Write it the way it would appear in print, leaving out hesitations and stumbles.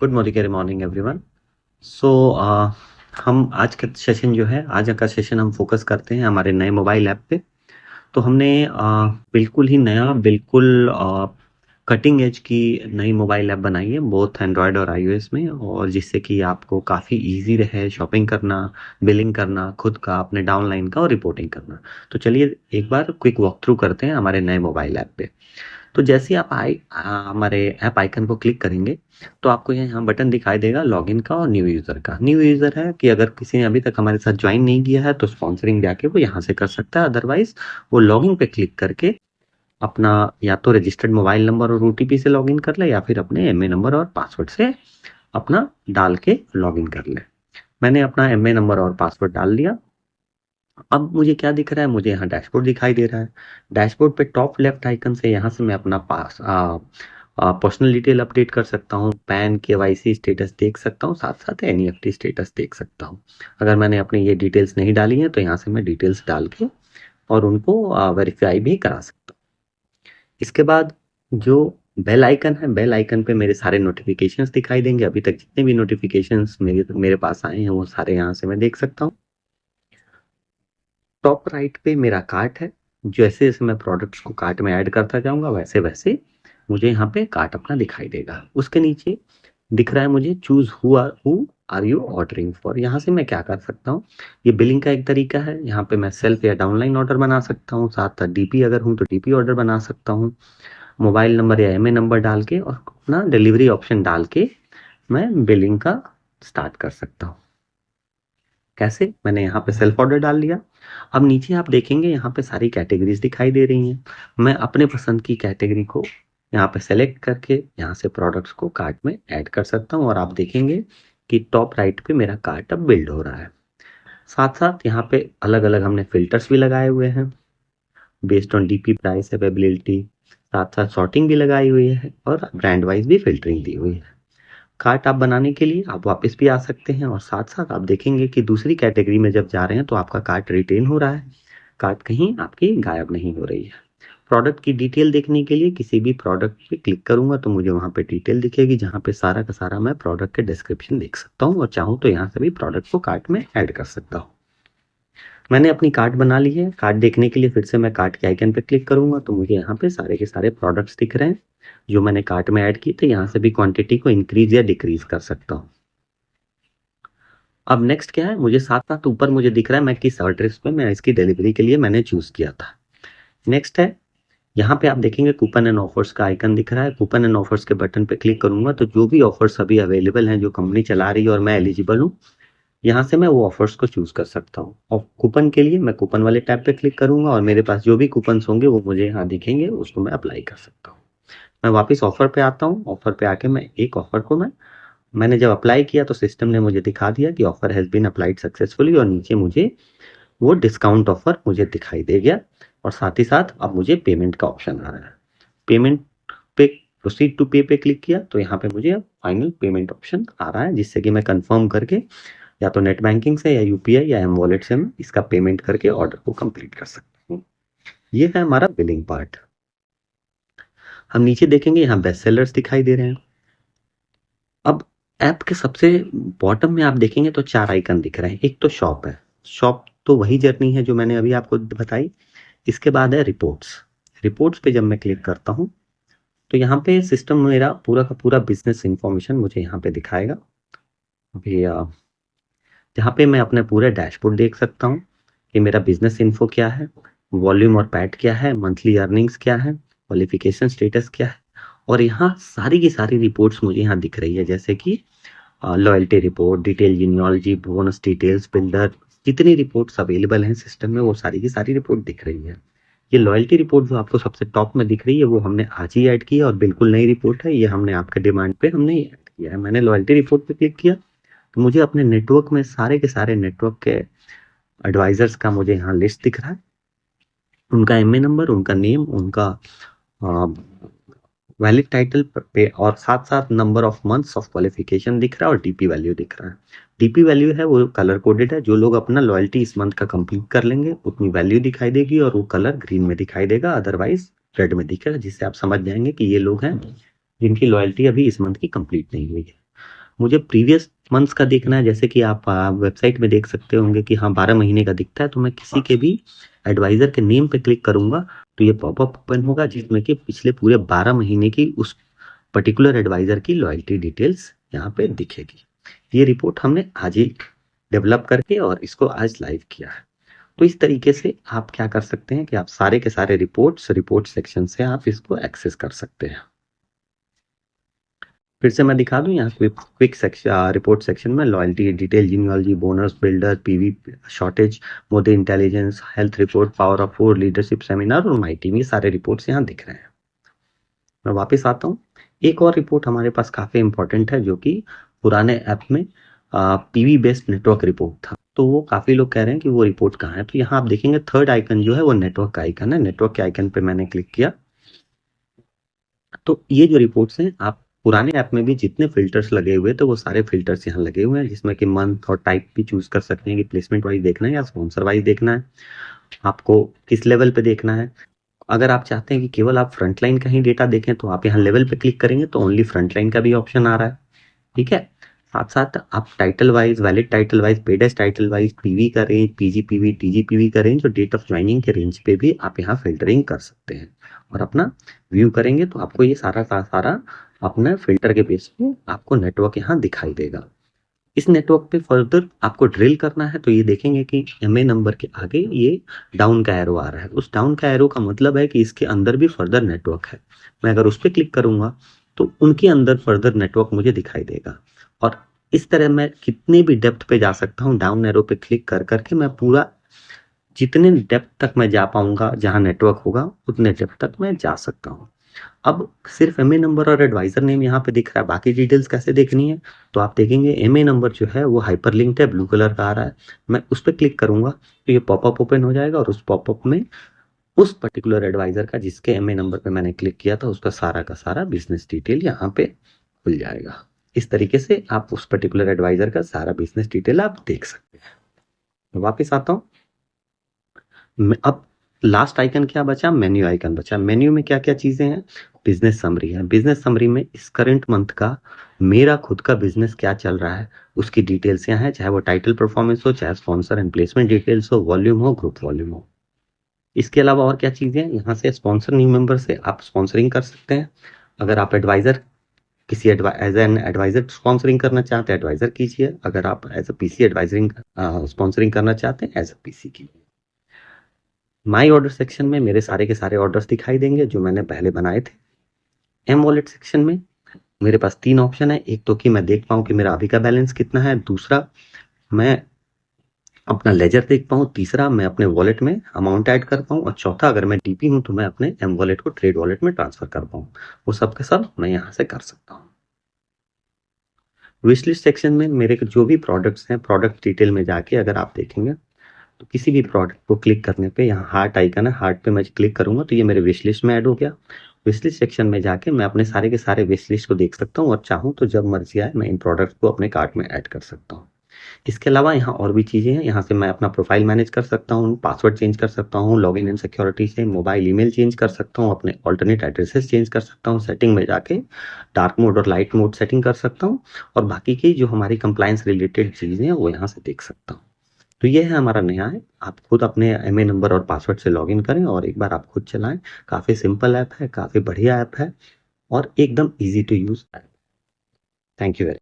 Good morning everyone. सो हम आज का सेशन जो है आज का सेशन हम फोकस करते हैं हमारे नए मोबाइल ऐप पे। तो हमने बिल्कुल ही नया बिल्कुल कटिंग एज की नई मोबाइल ऐप बनाई है बोथ एंड्रॉयड और आईओएस में, और जिससे कि आपको काफ़ी इजी रहे शॉपिंग करना, बिलिंग करना खुद का, अपने डाउनलाइन का और रिपोर्टिंग करना। तो चलिए एक बार क्विक वॉक थ्रू करते हैं हमारे नए मोबाइल ऐप पे। तो जैसे ही आप हमारे ऐप आइकन को क्लिक करेंगे तो आपको यहाँ बटन दिखाई देगा लॉगिन का और न्यू यूज़र का। न्यू यूज़र है कि अगर किसी ने अभी तक हमारे साथ ज्वाइन नहीं किया है तो स्पॉन्सरिंग जाके वो यहाँ से कर सकता है, अदरवाइज वो लॉगिन पे क्लिक करके अपना या तो रजिस्टर्ड मोबाइल नंबर और ओटीपी से लॉगिन कर ले या फिर अपने एमए नंबर और पासवर्ड से अपना डाल के लॉगिन कर ले। मैंने अपना एमए नंबर और पासवर्ड डाल दिया। अब मुझे क्या दिख रहा है, मुझे यहाँ डैशबोर्ड दिखाई दे रहा है। डैशबोर्ड पे टॉप लेफ्ट आइकन से यहाँ से मैं अपना पर्सनल डिटेल अपडेट कर सकता हूँ, पैन केवाईसी स्टेटस देख सकता हूँ, साथ साथ एनईएफटी स्टेटस देख सकता हूँ। अगर मैंने अपनी ये डिटेल्स नहीं डाली हैं तो यहाँ से मैं डिटेल्स डाल के और उनको वेरीफाई भी करा सकता हूँ। इसके बाद जो बेल आइकन है, बेल आइकन पे मेरे सारे नोटिफिकेशंस दिखाई देंगे। अभी तक जितने भी नोटिफिकेशंस मेरे मेरे पास आए हैं वो सारे यहाँ से मैं देख सकता हूँ। टॉप राइट पे मेरा कार्ट है। जैसे जैसे मैं प्रोडक्ट्स को कार्ट में ऐड करता जाऊंगा वैसे वैसे मुझे यहाँ पे कार्ट अपना दिखाई देगा। उसके नीचे दिख रहा है मुझे choose who are you ordering for. यहाँ से मैं क्या कर सकता हूँ, ये बिलिंग का एक तरीका है। यहाँ पे मैं सेल्फ या डाउनलाइन ऑर्डर बना सकता हूँ, साथ साथ डीपी अगर हूँ तो डीपी ऑर्डर बना सकता हूँ। मोबाइल नंबर या एमए नंबर डाल के और अपना डिलीवरी ऑप्शन डाल के मैं बिलिंग का स्टार्ट कर सकता हूँ। कैसे, मैंने यहाँ पे सेल्फ ऑर्डर डाल लिया। अब नीचे आप देखेंगे यहाँ पे सारी कैटेगरीज दिखाई दे रही हैं। मैं अपने पसंद की कैटेगरी को यहाँ पे सेलेक्ट करके यहाँ से प्रोडक्ट्स को कार्ट में ऐड कर सकता हूँ और आप देखेंगे कि टॉप राइट पे मेरा कार्ट अब बिल्ड हो रहा है। साथ साथ यहाँ पे अलग अलग हमने फिल्टर्स भी लगाए हुए हैं based on DP price availability. साथ साथ सॉर्टिंग भी लगाई हुई है और ब्रांड वाइज भी फिल्टरिंग दी हुई है। कार्ट आप बनाने के लिए आप वापस भी आ सकते हैं और साथ साथ आप देखेंगे कि दूसरी कैटेगरी में जब जा रहे हैं तो आपका कार्ट रिटेन हो रहा है, कार्ट कहीं आपकी गायब नहीं हो रही है। प्रोडक्ट की डिटेल देखने के लिए किसी भी प्रोडक्ट पे क्लिक करूंगा तो मुझे वहां पे डिटेल दिखेगी जहां पे सारा का सारा मैं प्रोडक्ट के डिस्क्रिप्शन देख सकता हूँ और चाहूँ तो यहाँ से भी प्रोडक्ट को कार्ट में ऐड कर सकता हूँ। मैंने अपनी कार्ट बना ली है। कार्ट देखने के लिए फिर से मैं कार्ट के आइकन पे क्लिक करूंगा तो मुझे यहाँ पे सारे के सारे प्रोडक्ट्स दिख रहे हैं जो मैंने कार्ट में ऐड किए थे। यहाँ से भी क्वांटिटी को इंक्रीज या डिक्रीज कर सकता हूँ। अब नेक्स्ट क्या है, मुझे साथ साथ ऊपर मुझे दिख रहा है मैं किस एड्रेस पे मैं इसकी डिलीवरी के लिए मैंने चूज किया था। नेक्स्ट है, यहाँ पे आप देखेंगे कूपन एंड ऑफर्स का आइकन दिख रहा है। कूपन एंड ऑफर्स के बटन पे क्लिक करूंगा तो जो भी ऑफर्स अभी अवेलेबल हैं जो कंपनी चला रही है और मैं एलिजिबल हूँ, यहाँ से मैं वो ऑफर्स को चूज कर सकता हूँ। और कूपन के लिए मैं कूपन वाले टैब पे क्लिक करूंगा और मेरे पास जो भी कूपन होंगे वो मुझे यहाँ दिखेंगे, उसको मैं अप्लाई कर सकता हूँ। मैं वापस ऑफर पे आता हूँ। ऑफर पे आके मैं एक ऑफर को मैंने जब अप्लाई किया तो सिस्टम ने मुझे दिखा दिया कि offer has been applied successfully और नीचे मुझे वो डिस्काउंट ऑफर मुझे दिखाई दे गया। और साथ ही साथ अब मुझे पेमेंट का ऑप्शन आ रहा है। पेमेंट पे प्रोसीड टू पे पे क्लिक किया तो यहाँ पे मुझे फाइनल पेमेंट ऑप्शन आ रहा है जिससे कि मैं कंफर्म करके या तो नेट बैंकिंग से या यूपीआई या एम वॉलेट से मैं इसका पेमेंट करके ऑर्डर को कंप्लीट कर सकता हूँ। ये है हमारा बिलिंग पार्ट। हम नीचे देखेंगे यहाँ बेस्ट सेलर्स दिखाई दे रहे हैं। अब ऐप के सबसे बॉटम में आप देखेंगे तो चार आइकन दिख रहे हैं। एक तो शॉप है, शॉप तो वही जर्नी है जो मैंने अभी आपको बताई। इसके बाद है रिपोर्ट्स। रिपोर्ट्स पे जब मैं क्लिक करता हूँ तो यहाँ पे सिस्टम मेरा पूरा का पूरा बिजनेस इंफॉर्मेशन मुझे यहाँ पे दिखाएगा। अभी जहाँ पे मैं अपने पूरे डैशबोर्ड देख सकता हूँ कि मेरा बिजनेस इन्फो क्या है, वॉल्यूम और पैट क्या है, मंथली अर्निंग्स क्या है, क्वालिफिकेशन स्टेटस क्या है। और यहाँ सारी की सारी रिपोर्ट्स मुझे यहाँ दिख रही है जैसे कि loyalty report, detail genealogy, bonus details, builder, जितनी रिपोर्ट्स अवेलेबल हैं सिस्टम में वो सारी की सारी रिपोर्ट दिख रही है। ये लॉयल्टी रिपोर्ट जो आपको सबसे टॉप में दिख रही है वो हमने आज ही ऐड की है और बिल्कुल नई रिपोर्ट है। ये हमने आपके डिमांड पे हमने ऐड किया है। मैंने लॉयल्टी रिपोर्ट पे क्लिक किया तो मुझे अपने नेटवर्क में सारे के सारे नेटवर्क के एडवाइजर्स का मुझे यहाँ लिस्ट दिख रहा है, उनका एमए नंबर, उनका नेम, उनका वैलिड टाइटल पे और साथ साथ number of months of qualification दिख रहा है और डीपी वैल्यू दिख रहा है। डीपी वैल्यू है वो कलर कोडेड है, जो लोग अपना लॉयल्टी इस मंथ का कंप्लीट कर लेंगे उतनी वैल्यू दिखाई देगी और वो कलर ग्रीन में दिखाई देगा, अदरवाइज रेड में दिखेगा, जिससे आप समझ जाएंगे कि ये लोग हैं जिनकी लॉयल्टी अभी इस मंथ की कंप्लीट नहीं हुई है। मुझे प्रीवियस मंथ्स का देखना है, जैसे कि आप वेबसाइट में देख सकते होंगे कि हाँ 12 महीने का दिखता है, तो मैं किसी के भी एडवाइजर के नेम पे क्लिक करूंगा तो ये पॉपअप ओपन होगा जिसमें कि पिछले पूरे 12 महीने की उस पर्टिकुलर एडवाइजर की लॉयल्टी डिटेल्स यहाँ पे दिखेगी। ये रिपोर्ट हमने आज ही डेवलप करके और इसको आज लाइव किया है। तो इस तरीके से आप क्या कर सकते हैं कि आप सारे के सारे रिपोर्ट सेक्शन से आप इसको एक्सेस कर सकते हैं। फिर से मैं दिखा दूं, यहाँ क्विक सेक्शन रिपोर्ट सेक्शन में loyalty detail, genealogy, bonus, builder, PV, shortage, Modi intelligence, health report, power of 4, leadership seminar और माई टीम, ये सारे रिपोर्ट्स यहाँ दिख रहे हैं। मैं वापस आता हूँ। एक और रिपोर्ट हमारे पास काफी इंपॉर्टेंट है जो कि पुराने ऐप में पीवी बेस्ड नेटवर्क रिपोर्ट था, तो वो काफी लोग कह रहे हैं कि वो रिपोर्ट कहाँ है। तो यहाँ आप देखेंगे थर्ड आइकन जो है वो नेटवर्क का आइकन है। नेटवर्क के आइकन पे मैंने क्लिक किया तो ये जो रिपोर्ट्स हैं, आप पुराने ऐप में भी जितने फिल्टर्स लगे हुए थे वो सारे फिल्टर्स यहाँ लगे हुए हैं, जिसमें कि मंथ और टाइप भी चूज कर सकते हैं कि प्लेसमेंट वाइज देखना है या स्पॉन्सर वाइज देखना है, आपको किस लेवल पे देखना है। अगर आप चाहते हैं कि केवल आप फ्रंटलाइन का ही डेटा देखें तो आप यहाँ लेवल पे क्लिक करेंगे तो ओनली फ्रंटलाइन का भी ऑप्शन आ रहा है। ठीक है, साथ साथ आप title wise, valid title wise, पेडेस टाइटल वाइज, पीवी का रेंज, पीजीपीवी, टीजीपीवी का रेंज और डेट ऑफ ज्वाइनिंग के रेंज पे भी आप यहाँ फिल्टरिंग कर सकते हैं और अपना व्यू करेंगे तो आपको ये सारा का सारा अपना फिल्टर के बेस पे आपको नेटवर्क यहाँ दिखाई देगा। इस नेटवर्क पे फर्दर आपको ड्रिल करना है तो ये देखेंगे कि एमए नंबर के आगे ये डाउन का एरो आ रहा है। उस डाउन का एरो का मतलब है कि इसके अंदर भी फर्दर नेटवर्क है। मैं अगर उस पर क्लिक करूंगा तो उनके अंदर फर्दर नेटवर्क मुझे दिखाई देगा और इस तरह मैं कितने भी डेप्थ पे जा सकता हूँ। डाउन एरो पे क्लिक कर करके मैं पूरा जितने डेप्थ तक मैं जा पाऊंगा, जहां नेटवर्क होगा उतने डेप्थ तक मैं जा सकता हूँ। अब सिर्फ एमए नंबर और एडवाइजर नेम यहाँ पे दिख रहा है, बाकी डिटेल्स कैसे देखनी है तो आप देखेंगे एमए नंबर जो है वो हाइपर लिंक्ड है, ब्लू कलर का आ रहा है। मैं उस पर क्लिक करूंगा तो ये पॉपअप ओपन हो जाएगा और उस पॉपअप में उस पर्टिकुलर एडवाइजर का जिसके एमए नंबर पे मैंने क्लिक किया था उसका सारा का सारा बिजनेस डिटेल यहाँ पे खुल जाएगा। इस तरीके से आप उस पर्टिकुलर एडवाइजर का सारा बिजनेस डिटेल आप देख सकते हैं। वापिस आता हूँ। अब लास्ट आइकन क्या बचा, मेन्यू आइकन बचा। मेन्यू में क्या क्या चीजें हैं, बिजनेस समरी है। बिजनेस समरी में इस करंट मंथ का मेरा खुद का बिजनेस क्या चल रहा है उसकी डिटेल्स यहाँ है, चाहे वो टाइटल परफॉर्मेंस हो, चाहे स्पॉन्सर एंड प्लेसमेंट डिटेल्स हो, वॉल्यूम हो, ग्रुप वॉल्यूम हो। इसके अलावा और क्या चीजें हैं, यहाँ से स्पॉन्सर न्यू मेंबर से आप स्पॉन्सरिंग कर सकते हैं। अगर आप एडवाइजर किसी एज एन एडवाइजर स्पॉन्सरिंग करना चाहते हैं एडवाइजर कीजिए, अगर आप एज अ पीसी एडवाइजरिंग स्पॉन्सरिंग करना चाहते हैं एज अ पीसी कीजिए। माई ऑर्डर सेक्शन में मेरे सारे के सारे ऑर्डर्स दिखाई देंगे जो मैंने पहले बनाए थे। एम वॉलेट सेक्शन में मेरे पास तीन ऑप्शन है, एक तो कि मैं देख पाऊँ कि मेरा अभी का बैलेंस कितना है, दूसरा मैं अपना लेजर देख पाऊँ, तीसरा मैं अपने वॉलेट में अमाउंट ऐड कर पाऊँ और चौथा अगर मैं डीपी हूँ तो मैं अपने एम वॉलेट को ट्रेड वॉलेट में ट्रांसफर कर पाऊँ। वो सब के सब मैं यहाँ से कर सकता हूँ। विश लिस्ट सेक्शन में मेरे जो भी प्रोडक्ट्स हैं, प्रोडक्ट डिटेल में जाके अगर आप देखेंगे तो किसी भी प्रोडक्ट को क्लिक करने पे यहाँ हार्ट आइकन है, हार्ट पे मैं क्लिक करूंगा तो ये मेरे विश लिस्ट में ऐड हो गया। विश लिस्ट सेक्शन में जाके मैं अपने सारे के सारे विश लिस्ट को देख सकता हूँ और चाहूँ तो जब मर्जी आए मैं इन प्रोडक्ट्स को अपने कार्ट में ऐड कर सकता हूँ। इसके अलावा यहाँ और भी चीज़ें हैं, यहाँ से मैं अपना प्रोफाइल मैनेज कर सकता हूँ, पासवर्ड चेंज कर सकता हूँ, लॉगिन एंड सिक्योरिटी से मोबाइल ईमेल चेंज कर सकता हूँ, अपने ऑल्टरनेट एड्रेसेस चेंज कर सकता हूँ, सेटिंग में जाके डार्क मोड और लाइट मोड सेटिंग कर सकता हूँ और बाकी की जो हमारी कंप्लायंस रिलेटेड चीज़ें हैं वो यहाँ से देख सकता हूँ। तो ये है हमारा नया ऐप। आप खुद अपने एमए नंबर और पासवर्ड से लॉगिन करें और एक बार आप खुद चलाएं। काफ़ी सिंपल ऐप है, काफ़ी बढ़िया ऐप है और एकदम easy to use app. Thank you very